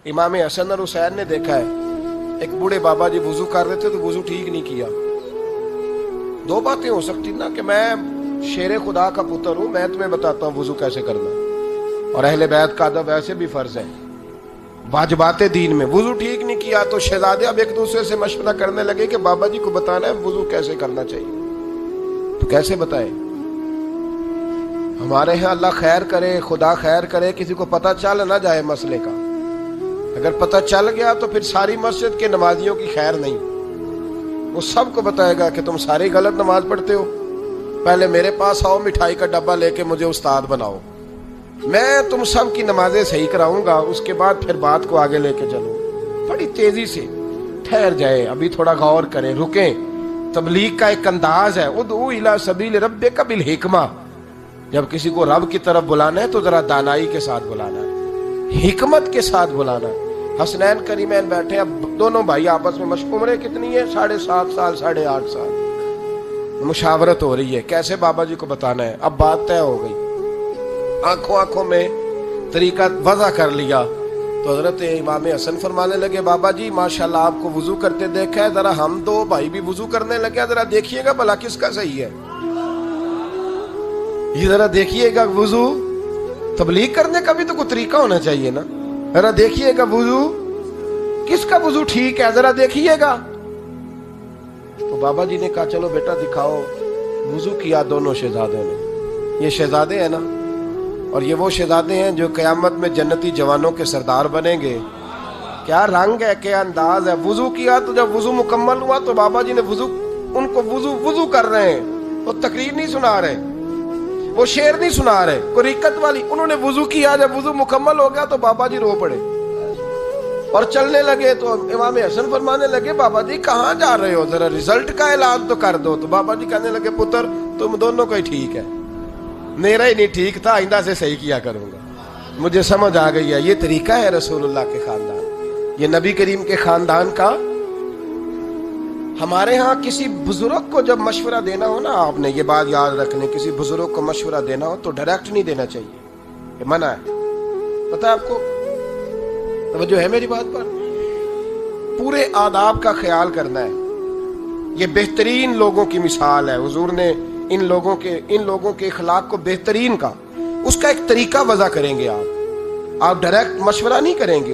इमाम हसन और हुसैन ने देखा है, एक बूढ़े बाबा जी वुजू कर रहे थे तो वुजू ठीक नहीं किया। दो बातें हो सकती ना कि मैं शेर खुदा का पुत्र हूं, मैं तुम्हें बताता हूं वुजू कैसे करना है, और अहले बैत का अदब वैसे भी फर्ज है, वाजिबात दीन में। वुजू ठीक नहीं किया तो शहजादे अब एक दूसरे से मशवरा करने लगे कि बाबा जी को बताना है वुजू कैसे करना चाहिए। तो कैसे बताए? हमारे यहाँ अल्लाह खैर करे, खुदा खैर करे, किसी को पता चल ना जाए मसले का। अगर पता चल गया तो फिर सारी मस्जिद के नमाजियों की खैर नहीं, वो सबको बताएगा कि तुम सारी गलत नमाज पढ़ते हो, पहले मेरे पास आओ, मिठाई का डब्बा लेके मुझे उस्ताद बनाओ, मैं तुम सब की नमाजें सही कराऊंगा, उसके बाद फिर बात को आगे लेके चलो। बड़ी तेजी से ठहर जाए, अभी थोड़ा गौर करें, रुकें। तबलीग का एक अंदाज है, उदउ इला सबील रब्बिका बिल हिकमा। जब किसी को रब की तरफ बुलाना है तो जरा दानाई के साथ बुलाना है, हिकमत के साथ बुलाना है। हसनैन करीमैन बैठे, अब दोनों भाई आपस में उम्र कितनी है? 7.5 साल 8.5 साल। मुशावरत हो रही है कैसे बाबा जी को बताना है। अब बात तय हो गई, आंखों आंखों में तरीका वज़ा कर लिया तो हजरत इमाम हसन फरमाने लगे, बाबा जी माशाल्लाह आपको वुजू करते देखा है, जरा हम दो भाई भी वुजू करने लगे, जरा देखिएगा भला किसका सही है, ये जरा देखिएगा। वुजू तबलीग करने का भी तो कोई तरीका होना चाहिए ना, जरा देखिएगा वुजू किसका वुजू ठीक है, जरा देखिएगा। तो बाबा जी ने कहा चलो बेटा दिखाओ। वुजू किया दोनों शहजादों ने। ये शहजादे हैं ना, और ये वो शहजादे हैं जो कयामत में जन्नती जवानों के सरदार बनेंगे। क्या रंग है, क्या अंदाज है। वुजू किया तो जब वुजू मुकम्मल हुआ तो बाबा जी ने उनको वुजू कर रहे हैं, वो तकरीर नहीं सुना रहे, वो शेर नहीं सुना रहे, कोई रिकत वाली। उन्होंने वुजू किया, जब वुजू मुकम्मल हो गया तो बाबा जी रो पड़े और चलने लगे। तो इमाम हसन फरमाने लगे, बाबा जी कहाँ जा रहे हो, जरा रिजल्ट का ऐलान तो कर दो। तो बाबा जी कहने लगे, पुत्र तुम दोनों को ही ठीक है, मेरा ही नहीं ठीक था, आइंदा से सही किया करूंगा। मुझे समझ आ गई है ये तरीका है रसूलुल्लाह के खानदान, ये नबी करीम के खानदान का। हमारे यहाँ किसी बुजुर्ग को जब मशवरा देना हो ना, आपने ये बात याद रखनी, किसी बुजुर्ग को मशवरा देना हो तो डायरेक्ट नहीं देना चाहिए, ये मना है। पता है आपको? तवज्जो है मेरी बात पर? पूरे आदाब का ख्याल करना है। ये बेहतरीन लोगों की मिसाल है, हुजूर ने इन लोगों के इखलाक को बेहतरीन का, उसका एक तरीका वज़ा करेंगे आप डायरेक्ट मशवरा नहीं करेंगे।